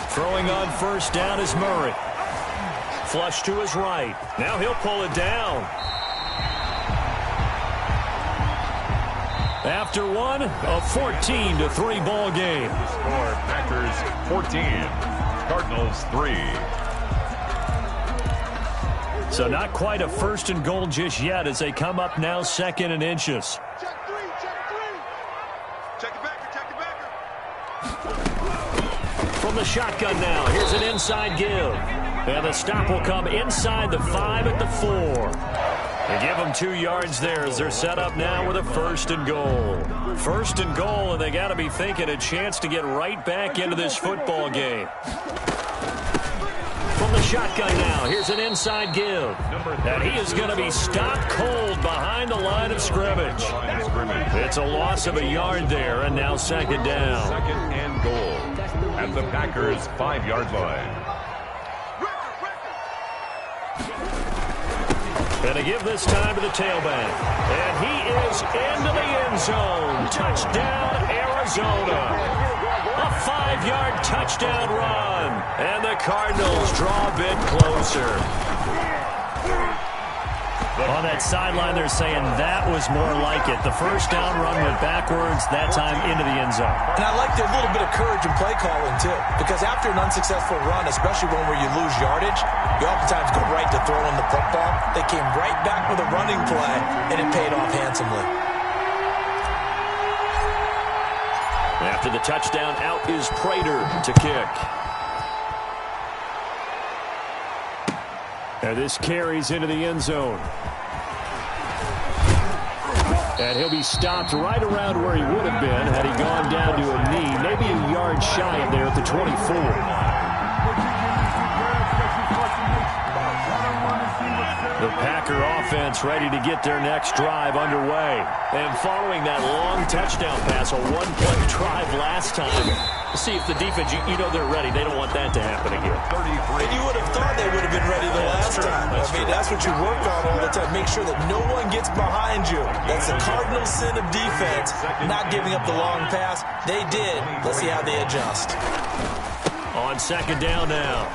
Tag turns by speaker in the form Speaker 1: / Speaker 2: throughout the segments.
Speaker 1: Throwing on first down is Murray. Flush to his right. Now he'll pull it down. After one, a 14-3 ball game.
Speaker 2: Score Packers 14, Cardinals 3.
Speaker 1: So not quite a first and goal just yet as they come up now second and inches.
Speaker 3: Check three. Check it backer.
Speaker 1: From the shotgun now, here's an inside give. And the stop will come inside the 5 at the 4. They give them 2 yards there as they're set up now with a first and goal. First and goal, and they got to be thinking a chance to get right back into this football game. From the shotgun now, here's an inside give. And he is going to be stopped cold behind the line of scrimmage. It's a loss of a yard there, and now second down.
Speaker 2: Second and goal at the Packers' 5-yard line.
Speaker 1: And to give this time to the tailback. And he is into the end zone. Touchdown, Arizona. A 5-yard touchdown run. And the Cardinals draw a bit closer. On that sideline, they're saying that was more like it. The first down run went backwards, that time into the end zone.
Speaker 4: And I like their little bit of courage in play calling, too. Because after an unsuccessful run, especially one where you lose yardage, you oftentimes go right to throwing the football. They came right back with a running play, and it paid off handsomely.
Speaker 1: After the touchdown, out is Prater to kick. And this carries into the end zone. And he'll be stopped right around where he would have been had he gone down to a knee, maybe a yard shy of there at the 24. The Packer offense ready to get their next drive underway. And following that long touchdown pass, a one-play drive last time. See if the defense, you know they're ready. They don't want that to happen again.
Speaker 4: And you would have thought they would have been ready the last time. I mean, that's what you work on all the time. Make sure that no one gets behind you. That's the cardinal sin of defense, not giving up the long pass. They did. Let's see how they adjust.
Speaker 1: On second down now,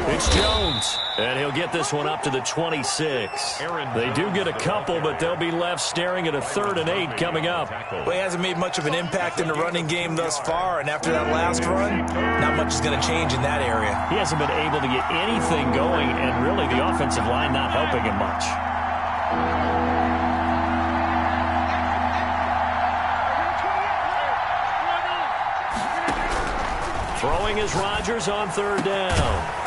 Speaker 1: it's Jones. And he'll get this one up to the 26. They do get a couple, but they'll be left staring at a 3rd and 8 coming up.
Speaker 4: Well, he hasn't made much of an impact in the running game thus far, and after that last run, not much is going to change in that area.
Speaker 1: He hasn't been able to get anything going, and really the offensive line not helping him much. Throwing is Rodgers on 3rd down.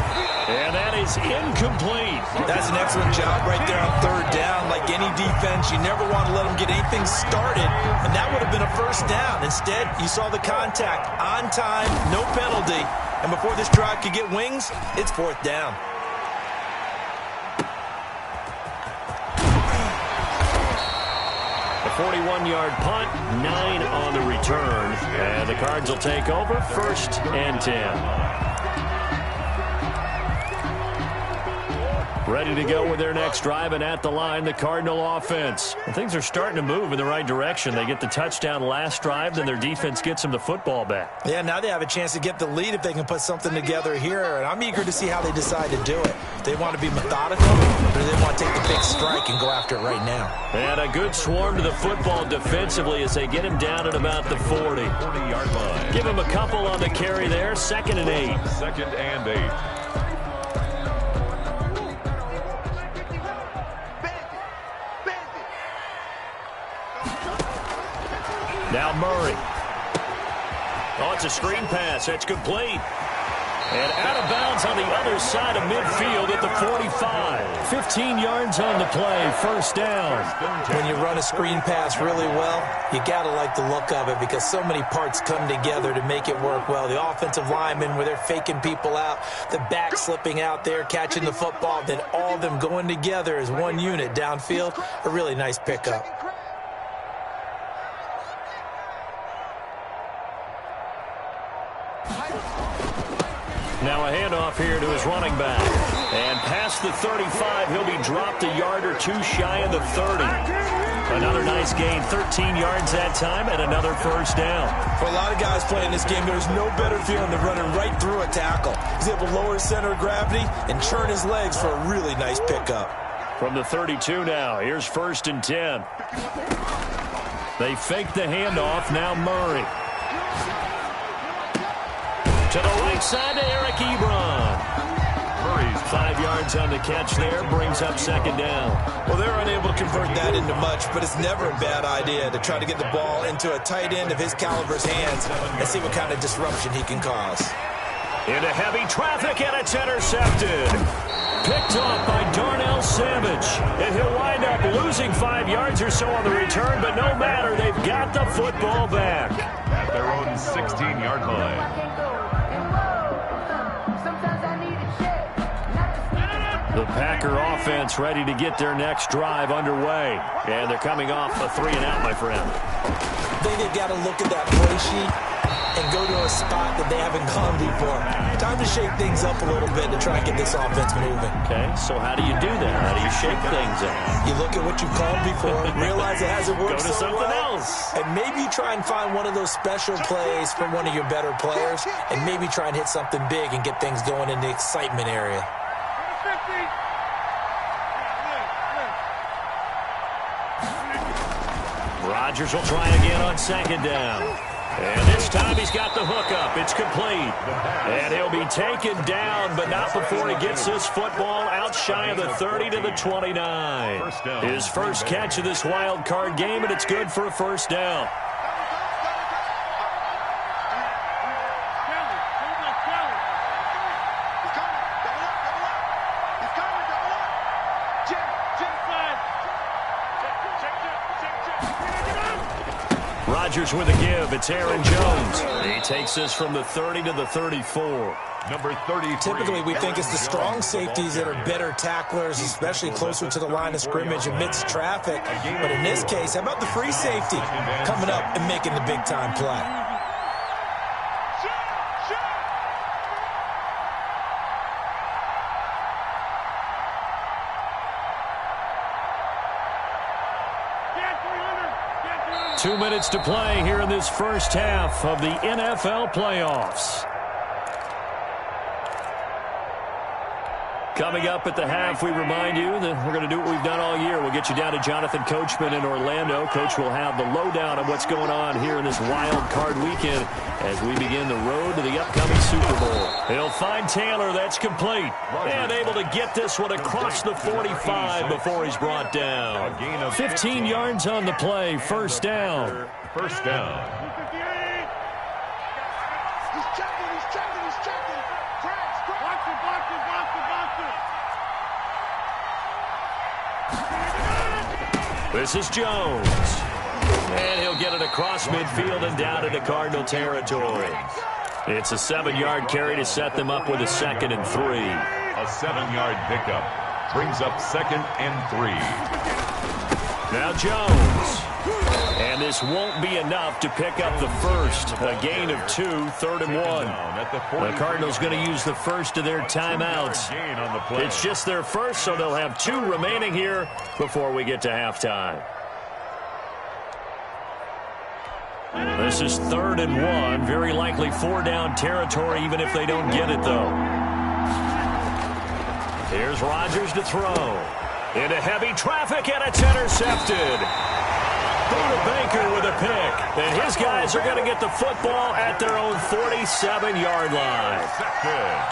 Speaker 1: And that is incomplete.
Speaker 4: That's an excellent job right there on 3rd down. Like any defense, you never want to let them get anything started, and that would have been a first down. Instead, you saw the contact on time, no penalty, and before this drive could get wings, it's 4th down.
Speaker 1: A 41-yard punt, 9 on the return, and the Cards will take over 1st and 10. Ready to go with their next drive, and at the line, the Cardinal offense. And things are starting to move in the right direction. They get the touchdown last drive, then their defense gets them the football back.
Speaker 4: Yeah, now they have a chance to get the lead if they can put something together here, and I'm eager to see how they decide to do it. They want to be methodical, or do they want to take the big strike and go after it right now?
Speaker 1: And a good swarm to the football defensively as they get him down at about the 40-yard line. Give him a couple on the carry there, 2nd and 8.
Speaker 2: 2nd and 8.
Speaker 1: Now Murray. Oh, it's a screen pass. That's complete. And out of bounds on the other side of midfield at the 45. 15 yards on the play. 1st down.
Speaker 4: When you run a screen pass really well, you got to like the look of it because so many parts come together to make it work well. The offensive linemen, where they're faking people out, the back slipping out there, catching the football, then all of them going together as one unit downfield. A really nice pickup.
Speaker 1: Now a handoff here to his running back. And past the 35, he'll be dropped a yard or two shy of the 30. Another nice gain, 13 yards that time, and another first down.
Speaker 4: For a lot of guys playing this game, there's no better feeling than running right through a tackle. He's able to lower his center of gravity and churn his legs for a really nice pickup.
Speaker 1: From the 32 now, here's 1st and 10. They fake the handoff, now Murray. To the right side to Eric Ebron. Murray's 5 yards on the catch there, brings up 2nd down.
Speaker 4: Well, they're unable to convert that into much, but it's never a bad idea to try to get the ball into a tight end of his caliber's hands and see what kind of disruption he can cause.
Speaker 1: Into heavy traffic, and it's intercepted. Picked off by Darnell Savage. And he'll wind up losing 5 yards or so on the return, but no matter, they've got the football back.
Speaker 2: At their own 16-yard line.
Speaker 1: The Packer offense ready to get their next drive underway. And they're coming off a 3-and-out, my friend.
Speaker 4: I think they've got to look at that play sheet and go to a spot that they haven't gone before. Time to shake things up a little bit to try and get this offense moving.
Speaker 1: Okay, so how do you do that? How do you shake things up?
Speaker 4: You look at what you've called before, realize it hasn't worked
Speaker 1: Go to
Speaker 4: so
Speaker 1: something
Speaker 4: well,
Speaker 1: else.
Speaker 4: and maybe try and find one of those special plays from one of your better players, and maybe try and hit something big and get things going in the excitement area.
Speaker 1: Rodgers will try again on 2nd down. And this time he's got the hookup. It's complete. And he'll be taken down, but not before he gets this football out shy of the 30 to the 29. His first catch of this wild card game, and it's good for a 1st down. Rodgers with a give. It's Aaron Jones. He takes this from the 30 to the 34.
Speaker 2: Number 33.
Speaker 4: Typically, we think it's the strong safeties that are better tacklers, especially closer to the line of scrimmage amidst traffic. But in this case, how about the free safety coming up and making the big-time play?
Speaker 1: Two minutes to play here in this first half of the NFL playoffs. Coming up at the half, we remind you that we're going to do what we've done all year. We'll get you down to Jonathan Coachman in Orlando. Coach will have the lowdown of what's going on here in this wild card weekend as we begin the road to the upcoming Super Bowl. He'll find Taylor. That's complete. And able to get this one across the 45 before he's brought down. 15 yards on the play. 1st down.
Speaker 2: 1st down.
Speaker 3: He's checking.
Speaker 1: This is Jones. And he'll get it across midfield and down into Cardinal territory. It's a 7-yard carry to set them up with a 2nd and 3.
Speaker 2: A 7-yard pickup brings up 2nd and 3.
Speaker 1: Now Jones. And this won't be enough to pick up the first. A gain of 2, 3rd and 1. The Cardinals going to use the first of their timeouts. It's just their first, so they'll have 2 remaining here before we get to halftime. This is 3rd and 1. Very likely 4-down territory, even if they don't get it, though. Here's Rodgers to throw. Into heavy traffic, and it's intercepted. Buda Baker with a pick. And his guys are going to get the football at their own 47-yard line.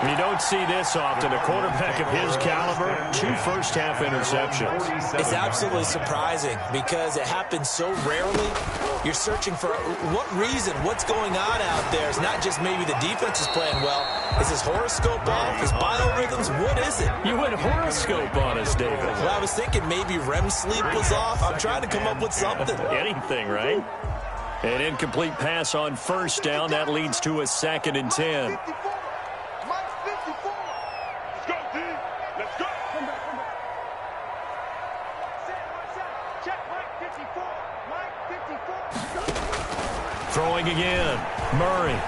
Speaker 1: You don't see this often. A quarterback of his caliber, 2 first-half interceptions.
Speaker 4: It's absolutely surprising because it happens so rarely. You're searching for what reason, what's going on out there. It's not just maybe the defense is playing well. Is his horoscope off? His biorhythms? What is it?
Speaker 1: You went horoscope on us, David.
Speaker 4: Well, I was thinking maybe REM sleep was off. I'm trying to come up with something.
Speaker 1: Anything, right? An incomplete pass on 1st down. That leads to a 2nd and 10.
Speaker 3: Mike 54. Let's go, D. Let's go. Check Mike 54. Mike 54.
Speaker 1: Throwing again. Murray.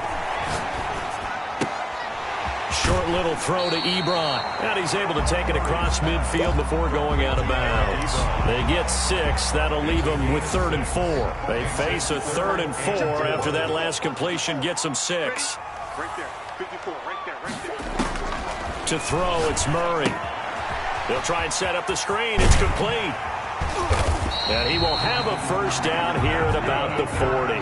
Speaker 1: Short Short little throw to Ebron. And he's able to take it across midfield before going out of bounds. They get 6. That'll leave them with 3rd and 4. They face a 3rd and 4 after that last completion gets them 6.
Speaker 3: Right there. 54. Right there.
Speaker 1: To throw, it's Murray. They'll try and set up the screen. It's complete. And he will have a first down here at about the 40.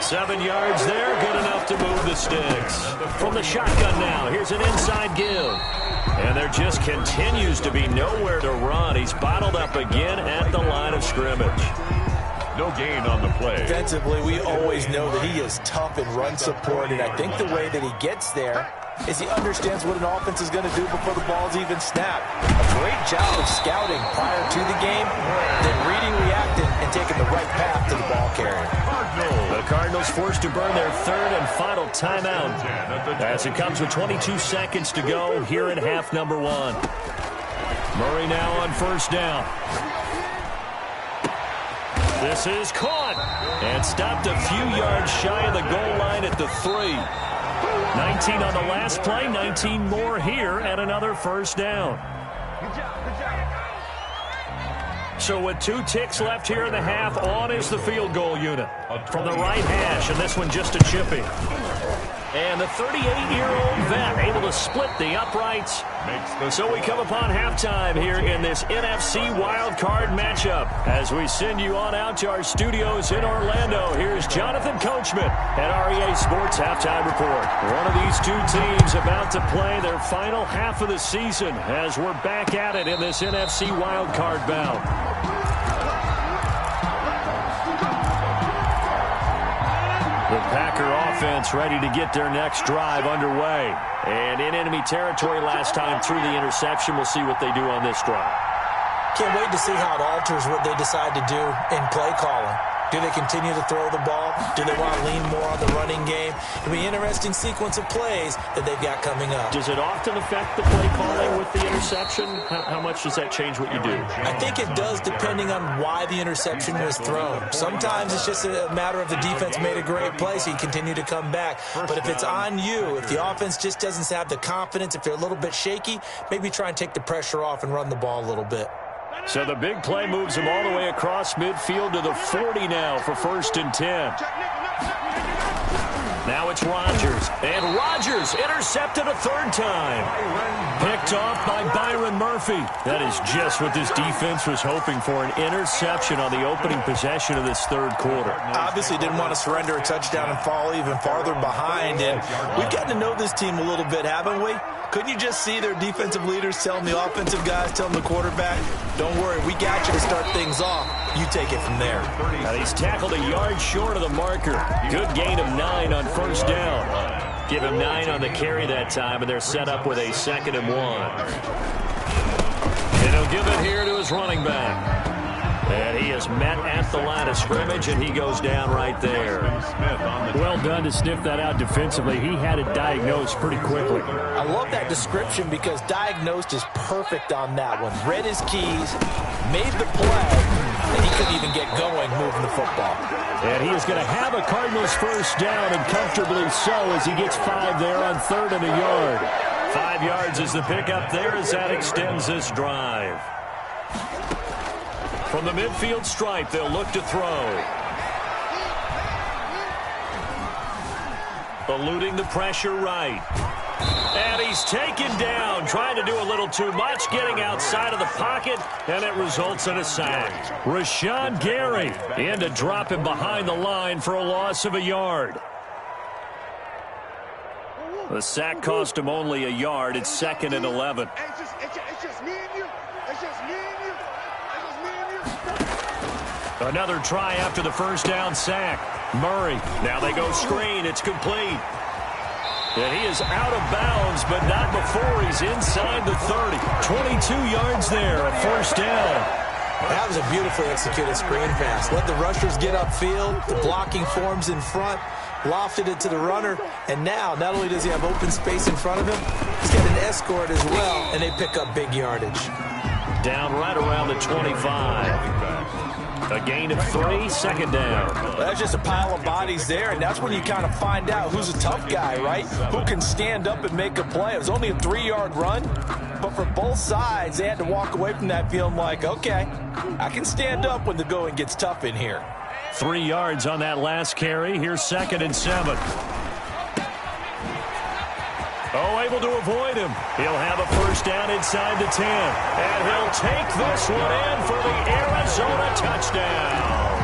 Speaker 1: 7 yards there, good enough to move the sticks. From the shotgun now, here's an inside give. And there just continues to be nowhere to run. He's bottled up again at the line of scrimmage.
Speaker 2: No gain on the play.
Speaker 4: Defensively, we always know that he is tough in run support, and I think the way that he gets there is he understands what an offense is going to do before the ball's even snapped. A great job of scouting prior to the game, then reading, reacting, and taking the right path to the ball carrier.
Speaker 1: The Cardinals forced to burn their 3rd and final timeout as it comes with 22 seconds to go here in half number 1. Murray now on first down. This is caught and stopped a few yards shy of the goal line at the 3. 19 on the last play, 19 more here, and another first down.
Speaker 3: Good job. Good job.
Speaker 1: So with 2 ticks left here in the half, on is the field goal unit from the right hash, and this one just a chipping. And the 38-year-old vet able to split the uprights. So we come upon halftime here in this NFC wildcard matchup. As we send you on out to our studios in Orlando, here's Jonathan Coachman at REA Sports Halftime Report. One of these 2 teams about to play their final half of the season as we're back at it in this NFC wildcard bout. The Packer offense ready to get their next drive underway. And in enemy territory last time through the interception. We'll see what they do on this drive.
Speaker 4: Can't wait to see how it alters what they decide to do in play calling. Do they continue to throw the ball? Do they want to lean more on the running game? It'll be an interesting sequence of plays that they've got coming up.
Speaker 1: Does it often affect the play calling with the interception? How much does that change what you do?
Speaker 4: I think it does depending on why the interception was thrown. Sometimes it's just a matter of the defense made a great play, so you continue to come back. But if it's on you, if the offense just doesn't have the confidence, if they're a little bit shaky, maybe try and take the pressure off and run the ball a little bit.
Speaker 1: So the big play moves him all the way across midfield to the 40 now for 1st and 10. Now it's Rodgers. And Rodgers intercepted a 3rd time. Picked off by Byron Murphy. That is just what this defense was hoping for, an interception on the opening possession of this 3rd quarter.
Speaker 4: Obviously didn't want to surrender a touchdown and fall even farther behind. And we've gotten to know this team a little bit, haven't we? Couldn't you just see their defensive leaders telling the offensive guys, telling the quarterback, don't worry, we got you to start things off. You take it from there.
Speaker 1: And he's tackled a yard short of the marker. Good gain of 9 on first down. Give him 9 on the carry that time, and they're set up with a 2nd and 1. And he'll give it here to his running back. And he is met at the line of scrimmage, and he goes down right there. Well done to sniff that out defensively. He had it diagnosed pretty quickly.
Speaker 4: I love that description because diagnosed is perfect on that one. Read his keys, made the play, and he couldn't even get going moving the football.
Speaker 1: And he is going to have a Cardinals first down, and comfortably so as he gets 5 there on 3rd and a yard. 5 yards is the pickup there as that extends this drive. From the midfield stripe, they'll look to throw. Eluding the pressure right. And he's taken down, trying to do a little too much, getting outside of the pocket, and it results in a sack. Rashawn Gary in to drop him behind the line for a loss of a yard. The sack cost him only a yard. It's 2nd and 11.
Speaker 3: It's just me and you. It's just me and you.
Speaker 1: Another try after the first down sack. Murray. Now they go screen. It's complete. And he is out of bounds, but not before he's inside the 30. 22 yards there, a first down.
Speaker 4: That was a beautifully executed screen pass. Let the rushers get upfield. The blocking forms in front. Lofted it to the runner. And now, not only does he have open space in front of him, he's got an escort as well, and they pick up big yardage.
Speaker 1: Down right around the 25. A gain of 3, second down.
Speaker 4: Well, that's just a pile of bodies there, and that's when you kind of find out who's a tough guy, right? Who can stand up and make a play. It was only a 3-yard run, but for both sides, they had to walk away from that feeling like, okay, I can stand up when the going gets tough in here.
Speaker 1: 3 yards on that last carry. Here's 2nd and 7. Oh, able to avoid him. He'll have a first down inside the 10. And he'll take this one in for the Arizona touchdown.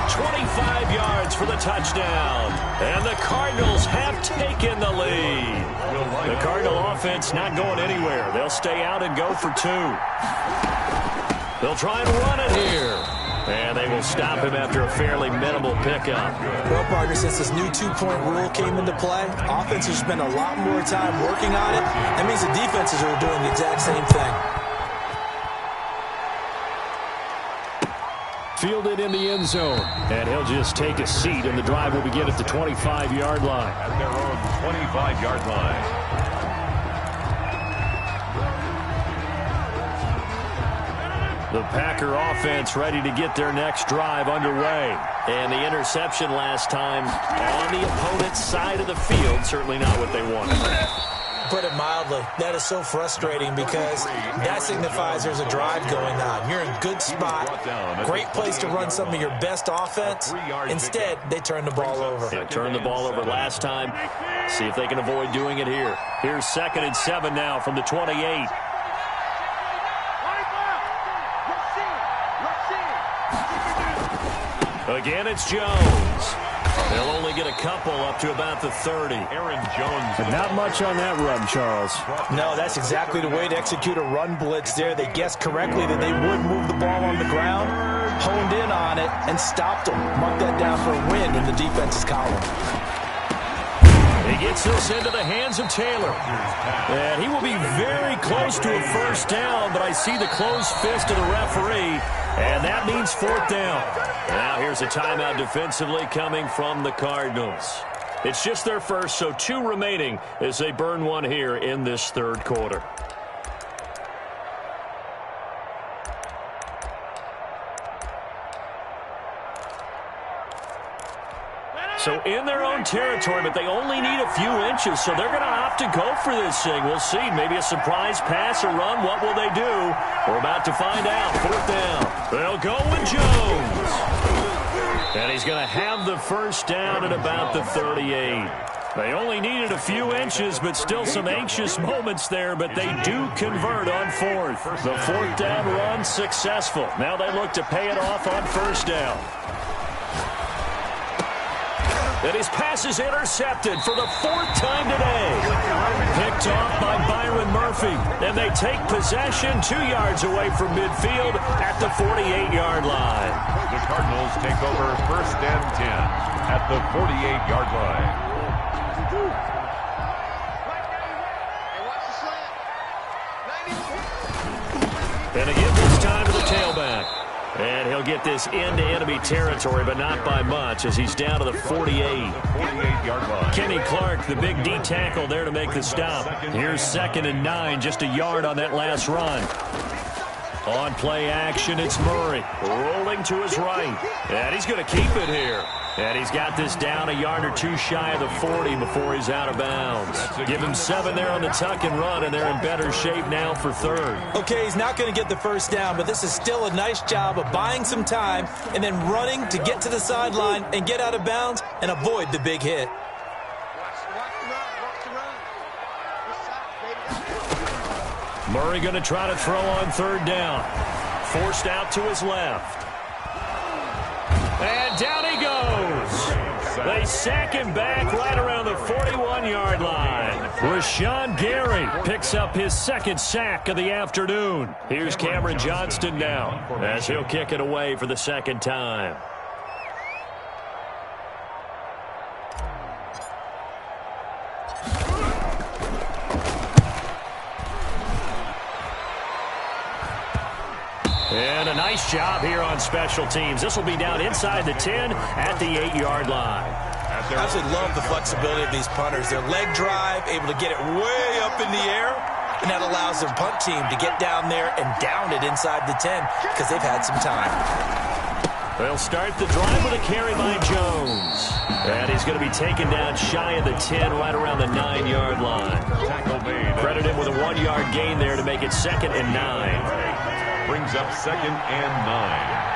Speaker 1: 25 yards for the touchdown. And the Cardinals have taken the lead. The Cardinal offense not going anywhere. They'll stay out and go for 2. They'll try and run it here. And they will stop him after a fairly minimal pickup.
Speaker 4: Well, partner, since this new 2-point rule came into play, offenses spend a lot more time working on it. That means the defenses are doing the exact same thing.
Speaker 1: Fielded in the end zone. And he'll just take a seat, and the drive will begin at the 25-yard line.
Speaker 2: At their own 25-yard line.
Speaker 1: The Packer offense ready to get their next drive underway. And the interception last time on the opponent's side of the field, certainly not what they wanted.
Speaker 4: Put it mildly, that is so frustrating because that signifies there's a drive going on. You're in good spot, great place to run some of your best offense. Instead, they turn the ball over.
Speaker 1: They turned the ball over last time. See if they can avoid doing it here. Here's 2nd and 7 now from the 28. Again, it's Jones. They'll only get a couple up to about the 30.
Speaker 2: Aaron Jones.
Speaker 1: But not much on that run, Charles.
Speaker 4: No, that's exactly the way to execute a run blitz there. They guessed correctly that they would move the ball on the ground, honed in on it, and stopped them. Mark that down for a win in the defense's column.
Speaker 1: He gets this into the hands of Taylor. And he will be very close to a first down, but I see the closed fist of the referee, and that means 4th down. Now here's a timeout defensively coming from the Cardinals. It's just their first, so 2 remaining as they burn one here in this 3rd quarter. So in their own territory, but they only need a few inches, so they're going to opt to go for this thing. We'll see. Maybe a surprise pass or run. What will they do? We're about to find out. 4th down. They'll go with Jones. And he's going to have the first down at about the 38. They only needed a few inches, but still some anxious moments there, but they do convert on 4th. The 4th down run successful. Now they look to pay it off on 1st down. And his pass is intercepted for the 4th time today. Picked off by Byron Murphy. And they take possession 2 yards away from midfield at the 48-yard line.
Speaker 2: The Cardinals take over 1st and 10 at the 48-yard line.
Speaker 1: And again this time to the tailback. And he'll get this into enemy territory, but not by much as he's down to the 48.
Speaker 2: 48-yard line.
Speaker 1: Kenny Clark, the big D tackle there to make the stop. Here's 2nd and 9, just a yard on that last run. On play action, it's Murray rolling to his right. And he's going to keep it here. And he's got this down a yard or 2 shy of the 40 before he's out of bounds. Give him 7 there on the tuck and run, and they're in better shape now for 3rd.
Speaker 4: Okay, he's not going to get the first down, but this is still a nice job of buying some time and then running to get to the sideline and get out of bounds and avoid the big hit.
Speaker 1: Murray going to try to throw on 3rd down. Forced out to his left. And down he goes. They sack him back right around the 41-yard line. Rashawn Gary picks up his 2nd sack of the afternoon. Here's Cameron Johnston now as he'll kick it away for the 2nd time. And a nice job here on special teams. This will be down inside the 10 at the 8-yard line.
Speaker 4: I absolutely love the flexibility of these punters. Their leg drive, able to get it way up in the air, and that allows their punt team to get down there and down it inside the 10 because they've had some time.
Speaker 1: They'll start the drive with a carry by Jones. And he's going to be taken down shy of the 10, right around the 9-yard line.
Speaker 2: Tackle made.
Speaker 1: Credit him with a 1-yard gain there to make it 2nd and 9.
Speaker 2: Brings up 2nd and 9.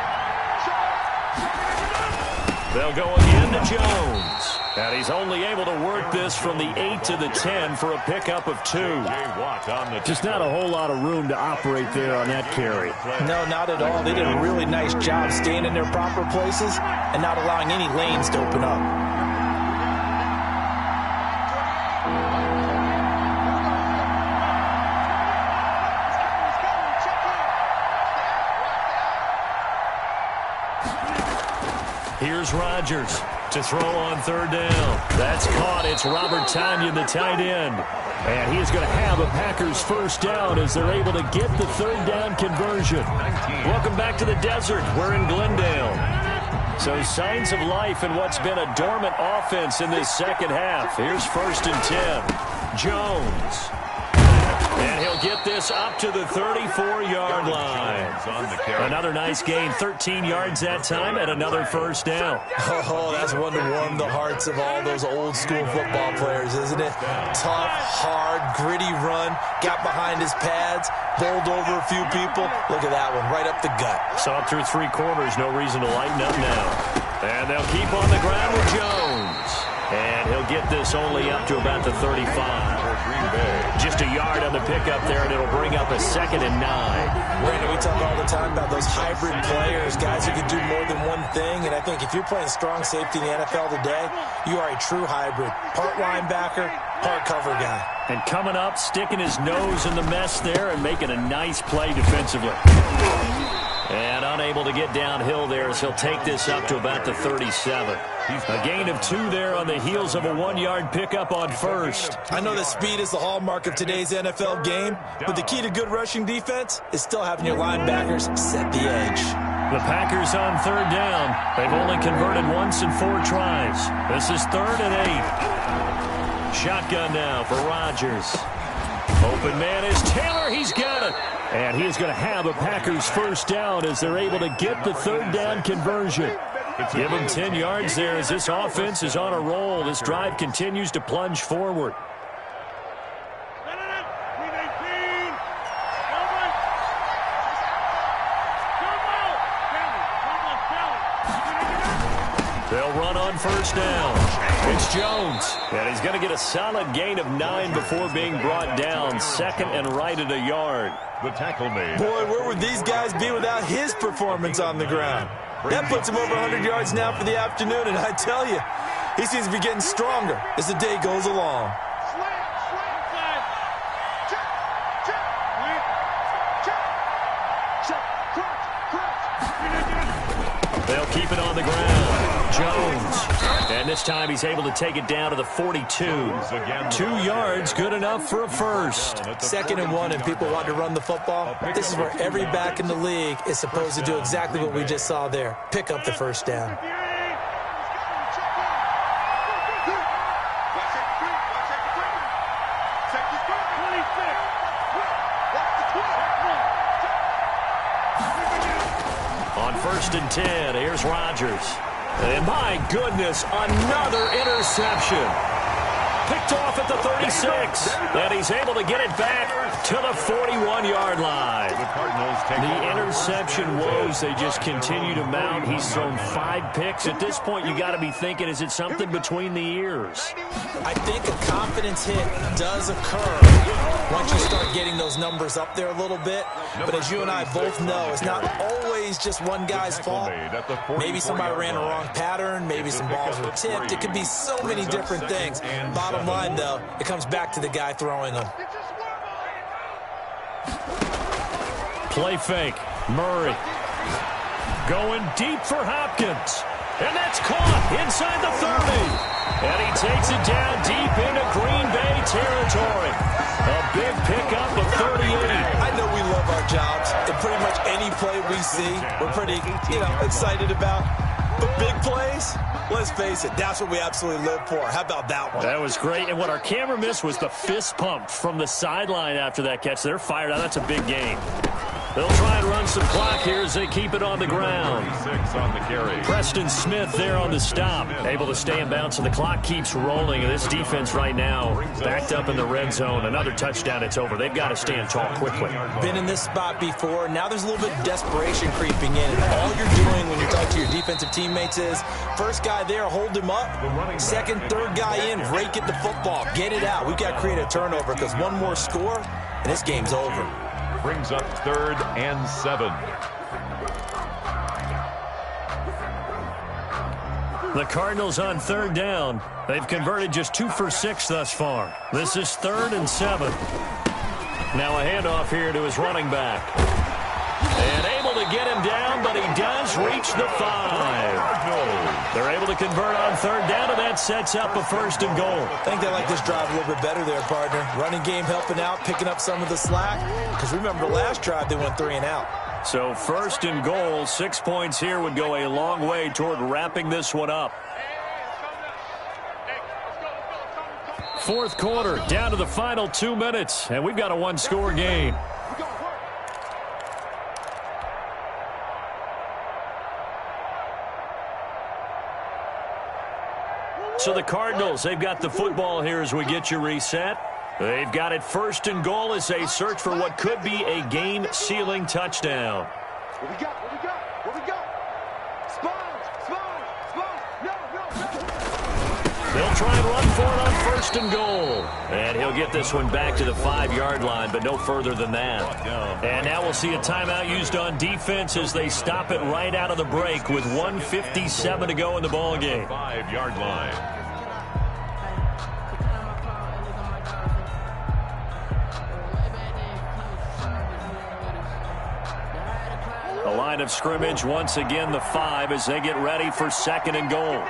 Speaker 1: They'll go again to Jones. And he's only able to work this from the 8 to the 10 for a pickup of 2.
Speaker 5: Just not a whole lot of room to operate there on that carry.
Speaker 4: No, not at all. They did a really nice job staying in their proper places and not allowing any lanes to open up.
Speaker 1: Here's Rodgers to throw on 3rd down. That's caught. It's Robert Tonyan, the tight end. And he is going to have a Packers 1st down as they're able to get the 3rd down conversion. Welcome back to the desert. We're in Glendale. So signs of life in what's been a dormant offense in this 2nd half. Here's 1st and 10. Jones. And he'll get this up to the 34-yard line. Another nice gain, 13 yards that time, and another 1st down.
Speaker 4: Oh, that's one to warm the hearts of all those old-school football players, isn't it? Tough, hard, gritty run, got behind his pads, bowled over a few people. Look at that one, right up the gut.
Speaker 1: Saw it through 3 quarters, no reason to lighten up now. And they'll keep on the ground with Jones. And he'll get this only up to about the 35. Just a yard on the pickup there, and it'll bring up a 2nd and 9.
Speaker 4: Brandon, we talk all the time about those hybrid players, guys who can do more than one thing. And I think if you're playing strong safety in the NFL today, you are a true hybrid. Part linebacker, part cover guy.
Speaker 1: And coming up, sticking his nose in the mess there and making a nice play defensively. And unable to get downhill there as he'll take this up to about the 37. A gain of 2 there on the heels of a 1-yard pickup on 1st.
Speaker 4: I know that speed is the hallmark of today's NFL game, but the key to good rushing defense is still having your linebackers set the edge.
Speaker 1: The Packers on 3rd down. They've only converted once in 4 tries. This is 3rd and 8. Shotgun now for Rodgers. Open man is Taylor. He's got it. And he is going to have a Packers 1st down as they're able to get the 3rd down conversion. Give him 10 yards there as this offense is on a roll. This drive continues to plunge forward. They'll run on 1st down. It's Jones. And he's going to get a solid gain of 9 before being brought down. 2nd and right at a yard.
Speaker 2: The tackle made.
Speaker 4: Boy, where would these guys be without his performance on the ground? That puts him over 100 yards now for the afternoon, and I tell you, he seems to be getting stronger as the day goes along.
Speaker 1: They'll keep it on the ground. Jones. And this time he's able to take it down to the 42. 2 yards, good enough for a 1st.
Speaker 4: 2nd and 1, and people want to run the football. This is where every back in the league is supposed to do exactly what we just saw there. Pick up the 1st down.
Speaker 1: On 1st and 10, here's Rodgers. And my goodness, another interception. Picked off at the 36. And he's able to get it back to the 41-yard line. The interception woes, they just continue to mount. He's thrown 5 picks. At this point, you got to be thinking, is it something between the ears?
Speaker 4: I think a confidence hit does occur once you start getting those numbers up there a little bit. But as you and I both know, it's not always just one guy's fault. Maybe somebody ran a wrong pattern. Maybe some balls were tipped. It could be so many different things. Bottom line, though, it comes back to the guy throwing them.
Speaker 1: Play fake. Murray. Going deep for Hopkins. And that's caught inside the 30. And he takes it down deep into Green Bay territory. A big pickup of 38.
Speaker 4: I know we love our jobs, and pretty much any play we see, we're pretty, excited about. But big plays, let's face it, that's what we absolutely live for. How about that one?
Speaker 1: That was great. And what our camera missed was the fist pump from the sideline after that catch. They're fired out. That's a big game. They'll try and run some clock here as they keep it on the ground.
Speaker 2: 6 on the carry.
Speaker 1: Preston Smith there on the stop. Able to stay in bounds, and the clock keeps rolling. This defense right now backed up in the red zone. Another touchdown, it's over. They've got to stand tall quickly.
Speaker 4: Been in this spot before. Now there's a little bit of desperation creeping in. And all you're doing when you talk to your defensive teammates is, first guy there, hold him up. Second, third guy in, rake at the football. Get it out. We've got to create a turnover because one more score, and this game's over.
Speaker 2: Brings up 3rd and 7.
Speaker 1: The Cardinals on 3rd down. They've converted just 2 for 6 thus far. This is 3rd and 7. Now a handoff here to his running back. And able to get him down, but he does reach the 5. They're able to convert on 3rd down, and that sets up a 1st and goal.
Speaker 4: I think they like this drive a little bit better there, partner. Running game helping out, picking up some of the slack. Because remember, the last drive, they went 3 and out.
Speaker 1: So 1st and goal, 6 points here would go a long way toward wrapping this one up. 4th quarter, down to the final 2 minutes, and we've got a 1-score game. So the Cardinals, they've got the football here as we get you reset. They've got it 1st and goal as they search for what could be a game-sealing touchdown.
Speaker 3: What we got? What we got? What we got? No.
Speaker 1: They'll try and run for it on 1st and goal. And he'll get this one back to the 5-yard line, but no further than that. And now we'll see a timeout used on defense as they stop it right out of the break with 1:57 to go in the ballgame.
Speaker 2: 5-yard line.
Speaker 1: The line of scrimmage, once again, the 5 as they get ready for 2nd and goal.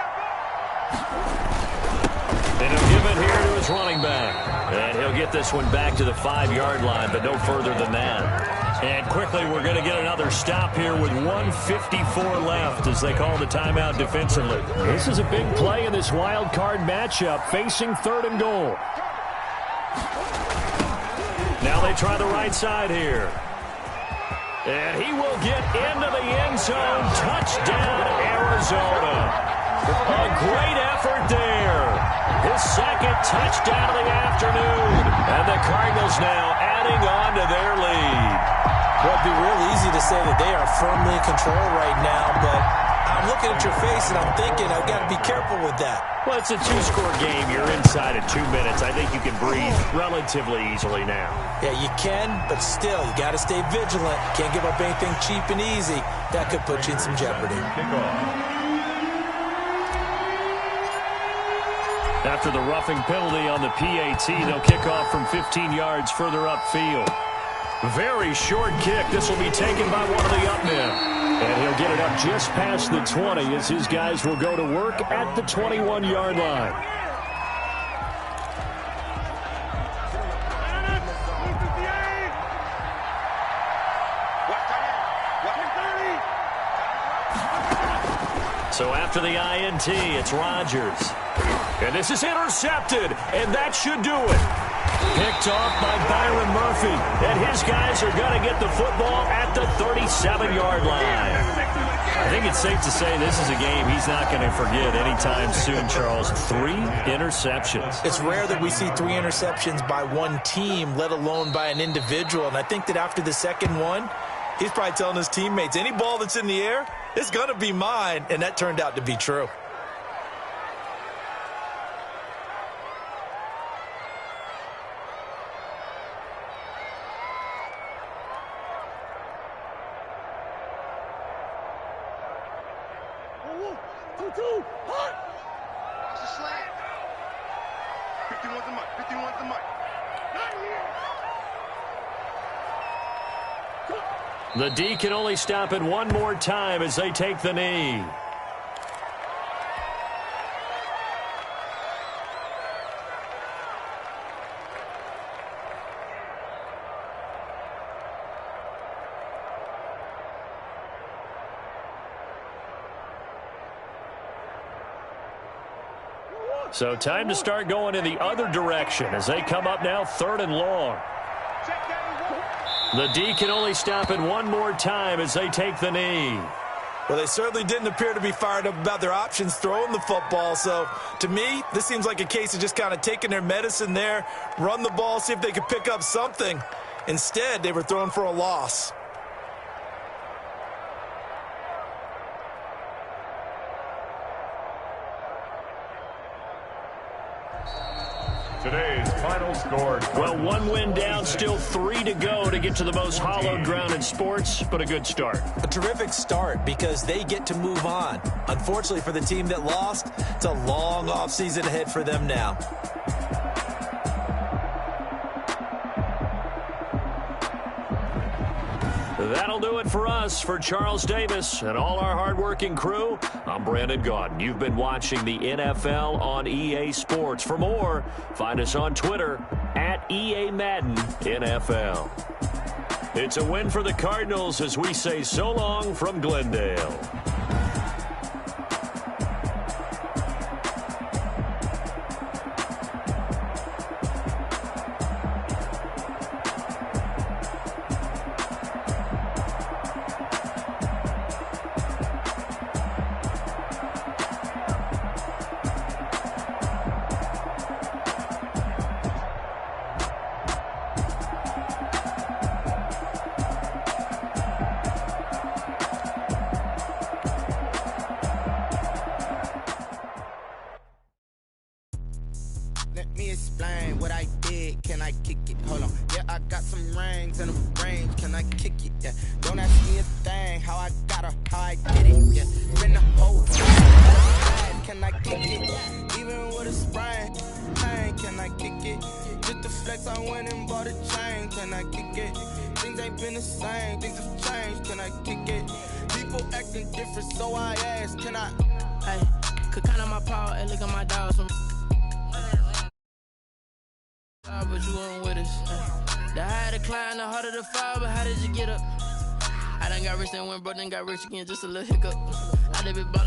Speaker 1: And he'll give it here to his running back. And he'll get this one back to the 5-yard line, but no further than that. And quickly, we're going to get another stop here with 1:54 left as they call the timeout defensively. This is a big play in this wild card matchup, facing 3rd and goal. Now they try the right side here. And he will get into the end zone. Touchdown, Arizona. A great effort there. His 2nd touchdown of the afternoon. And the Cardinals now adding on to their lead.
Speaker 4: Well, it'd be real easy to say that they are firmly in control right now, but I'm looking at your face and I'm thinking I've got to be careful with that.
Speaker 1: Well, it's a 2-score game. You're inside of 2 minutes. I think you can breathe relatively easily now.
Speaker 4: Yeah, you can, but still, you got to stay vigilant. Can't give up anything cheap and easy. That could put you in some jeopardy.
Speaker 1: After the roughing penalty on the PAT, they'll kick off from 15 yards further upfield. Very short kick. This will be taken by one of the up men. And he'll get it up just past the 20 as his guys will go to work at the 21-yard line. So after the INT, it's Rodgers. And this is intercepted, and that should do it. Picked off by Byron Murphy, and his guys are going to get the football at the 37-yard line. I think it's safe to say this is a game he's not going to forget anytime soon, Charles. 3 interceptions.
Speaker 4: It's rare that we see 3 interceptions by one team, let alone by an individual. And I think that after the second one, he's probably telling his teammates, any ball that's in the air, it's going to be mine. And that turned out to be true.
Speaker 3: Watch the slant. 51's the mic. 51's the mic.
Speaker 1: The D can only stop it one more time as they take the knee. So time to start going in the other direction as they come up now 3rd and long. The D can only stop it one more time as they take the knee.
Speaker 4: Well, they certainly didn't appear to be fired up about their options throwing the football. So, to me, this seems like a case of just kind of taking their medicine there, run the ball, see if they could pick up something. Instead, they were throwing for a loss.
Speaker 2: Today's final score.
Speaker 1: Well, one win down, still 3 to go to get to the most hallowed ground in sports, but a good start.
Speaker 4: A terrific start because they get to move on. Unfortunately for the team that lost, it's a long offseason ahead for them now.
Speaker 1: That'll do it for us. For Charles Davis and all our hardworking crew, I'm Brandon Gaudin. You've been watching the NFL on EA Sports. For more, find us on Twitter at EA Madden NFL. It's a win for the Cardinals as we say so long from Glendale.
Speaker 6: Let me explain what I did. Can I kick it? Hold on. Yeah, I got some rings and a range. Can I kick it? Yeah. Don't ask me a thing. How I got her, how I get it. Yeah. Spin the whole time. Can I kick it? Even with a sprain. Pain. Can I kick it? Just the flex, I went and bought a chain. Can I kick it? Things ain't been the same. Things have changed. Can I kick it? People acting different, so I ask. Can I?
Speaker 7: Hey, could count on my power and look at my dogs from. But you weren't with us. The higher the climb, the harder the fall, but how did you get up? I done got rich and went broke, then got rich again, just a little hiccup. I did be ballin'.